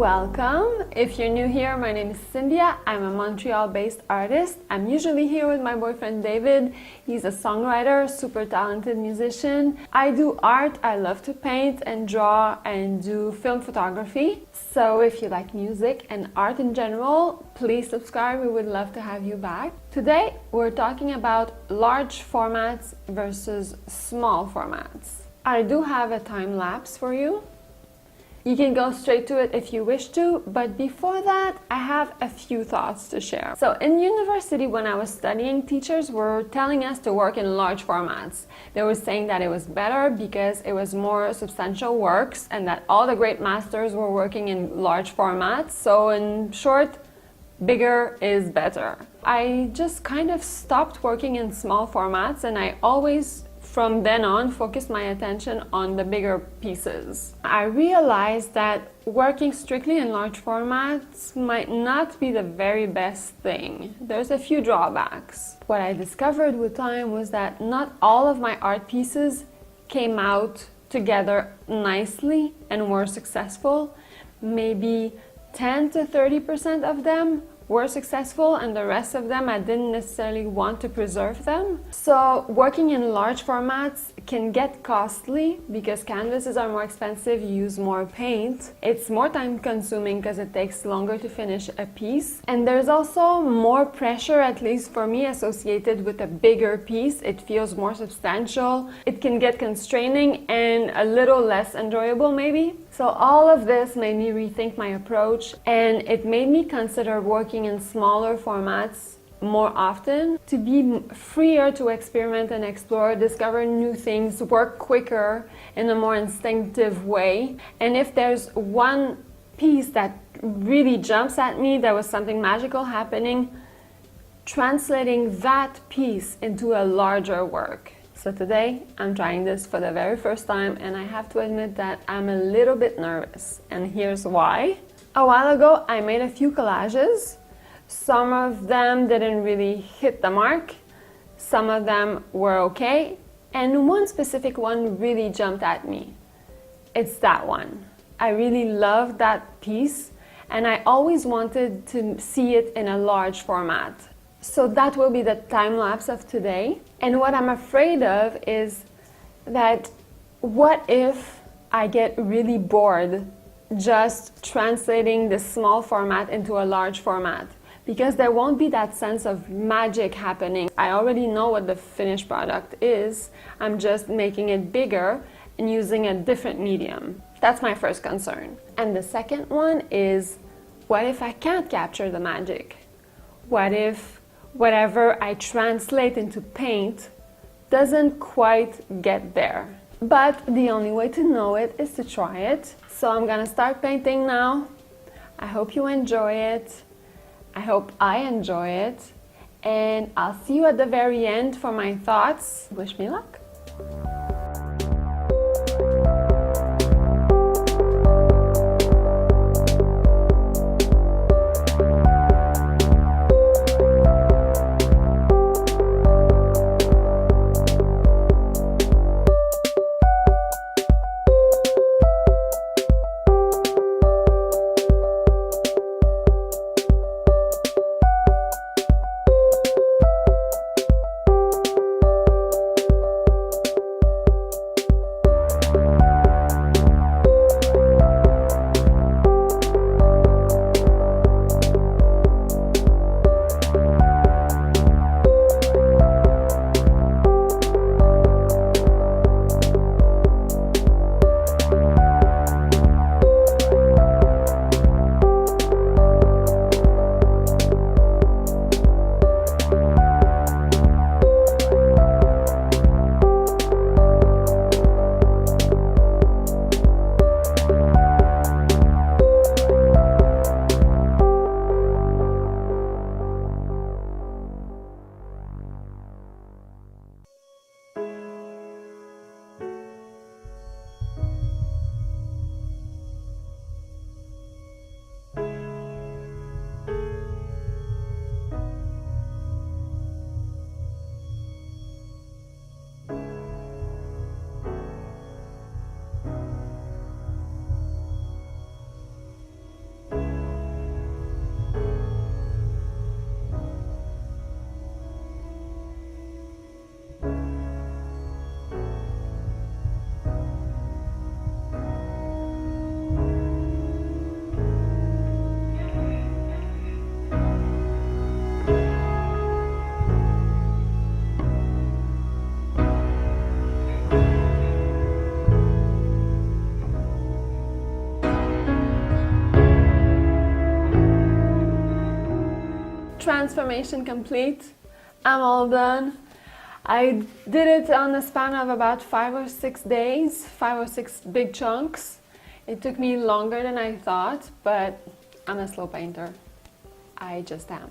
welcome. If you're new here, my name is Syndia. I'm a Montreal-based artist. I'm usually here with my boyfriend David. He's a songwriter, super talented musician. I do art. I love to paint and draw and do film photography. So if you like music and art in general, please subscribe. We would love to have you back. Today, we're talking about large formats versus small formats. I do have a time lapse for you. You can go straight to it if you wish to, but before that, I have a few thoughts to share. So in university, when I was studying, teachers were telling us to work in large formats. They were saying that it was better because it was more substantial works and that all the great masters were working in large formats. So in short, bigger is better. I just kind of stopped working in small formats, and I always from then on, focused my attention on the bigger pieces. I realized that working strictly in large formats might not be the very best thing. There's a few drawbacks. What I discovered with time was that not all of my art pieces came out together nicely and were successful. Maybe 10 to 30% of them were successful, and the rest of them I didn't necessarily want to preserve them. So working in large formats can get costly because canvases are more expensive, you use more paint. It's more time consuming because it takes longer to finish a piece. And there's also more pressure, at least for me, associated with a bigger piece. It feels more substantial. It can get constraining and a little less enjoyable maybe. So all of this made me rethink my approach, and it made me consider working in smaller formats more often to be freer to experiment and explore, discover new things, work quicker in a more instinctive way. And if there's one piece that really jumps at me, there was something magical happening, translating that piece into a larger work. So today, I'm trying this for the very first time, and I have to admit that I'm a little bit nervous, and here's why. A while ago, I made a few collages. Some of them didn't really hit the mark. Some of them were okay, and one specific one really jumped at me. It's that one. I really loved that piece, and I always wanted to see it in a large format. So that will be the time lapse of today. And what I'm afraid of is that what if I get really bored just translating this small format into a large format? Because there won't be that sense of magic happening. I already know what the finished product is. I'm just making it bigger and using a different medium. That's my first concern. And the second one is, what if I can't capture the magic? What if whatever I translate into paint doesn't quite get there? But the only way to know it is to try it. So I'm gonna start painting now. I hope you enjoy it. I hope I enjoy it. And I'll see you at the very end for my thoughts. Wish me luck. transformation complete. I'm all done. I did it on the span of about 5 or 6 days, 5 or 6 big chunks. It took me longer than I thought, but I'm a slow painter. I just am.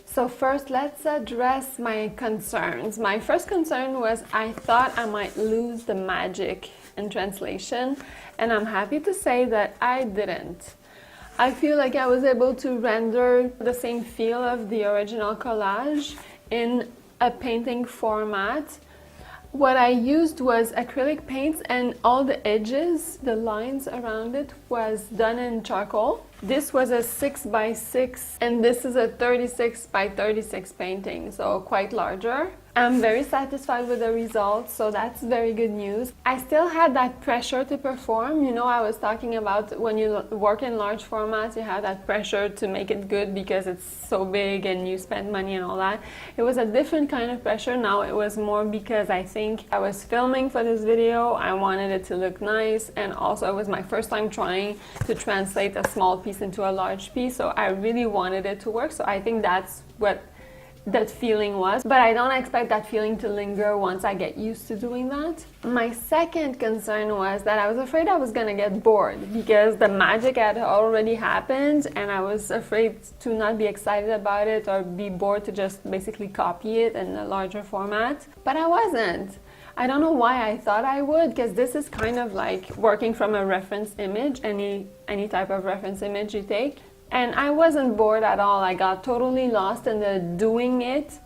So first, let's address my concerns. My first concern was I thought I might lose the magic in translation, and I'm happy to say that I didn't. I feel like I was able to render the same feel of the original collage in a painting format. What I used was acrylic paints, and all the edges, the lines around it, was done in charcoal. This was a 6x6 and this is a 36x36 painting, so quite larger. I'm very satisfied with the results, so that's very good news. I still had that pressure to perform. You know, I was talking about when you work in large formats, you have that pressure to make it good because it's so big and you spend money and all that. It was a different kind of pressure. Now it was more because I think I was filming for this video. I wanted it to look nice, and also it was my first time trying to translate a small piece into a large piece, so I really wanted it to work. So I think that's what that feeling was, but I don't expect that feeling to linger once I get used to doing that. My second concern was that I was afraid I was gonna get bored because the magic had already happened, and I was afraid to not be excited about it or be bored to just basically copy it in a larger format. But I wasn't. I don't know why I thought I would, because this is kind of like working from a reference image, any type of reference image you take. And I wasn't bored at all. I got totally lost in the doing it,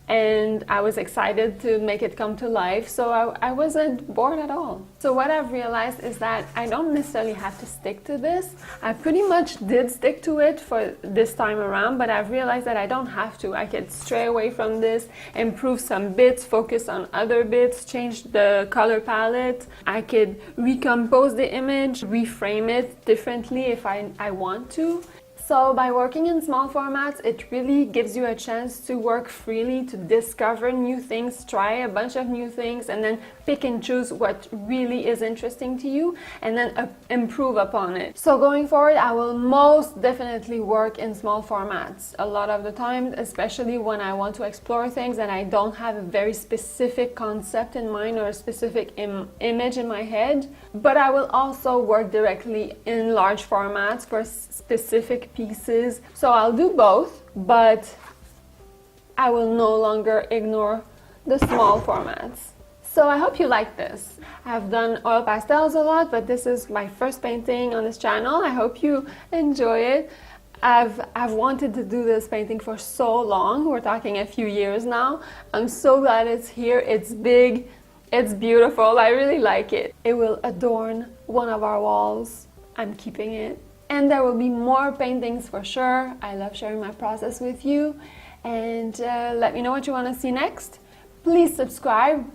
and I was excited to make it come to life, so I wasn't bored at all. So what I've realized is that I don't necessarily have to stick to this. I pretty much did stick to it for this time around, but I've realized that I don't have to. I could stray away from this, improve some bits, focus on other bits, change the color palette. I could recompose the image, reframe it differently if I want to. So by working in small formats, it really gives you a chance to work freely, to discover new things, try a bunch of new things, and then pick and choose what really is interesting to you, and then improve upon it. So going forward, I will most definitely work in small formats a lot of the time, especially when I want to explore things and I don't have a very specific concept in mind or a specific image in my head. But I will also work directly in large formats for specific pieces. So I'll do both, but I will no longer ignore the small formats. So I hope you like this. I've done oil pastels a lot, but this is my first painting on this channel. I hope you enjoy it. I've wanted to do this painting for so long. We're talking a few years now. I'm so glad it's here. It's big, it's beautiful. I really like it. It will adorn one of our walls. I'm keeping it. And there will be more paintings for sure. I love sharing my process with you. And let me know what you want to see next. Please subscribe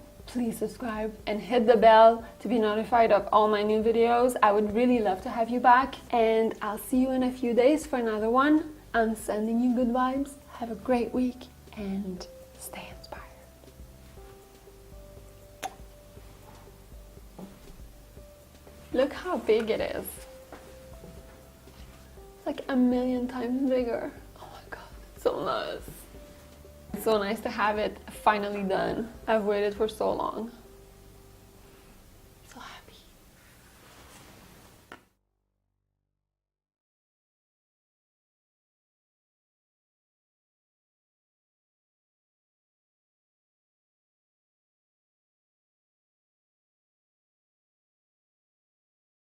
and hit the bell to be notified of all my new videos. I would really love to have you back, and I'll see you in a few days for another one. I'm sending you good vibes. Have a great week and stay inspired. Look how big it is. It's like 1,000,000 times bigger. Oh my god, it's so nice. It's so nice to have it finally done. I've waited for so long.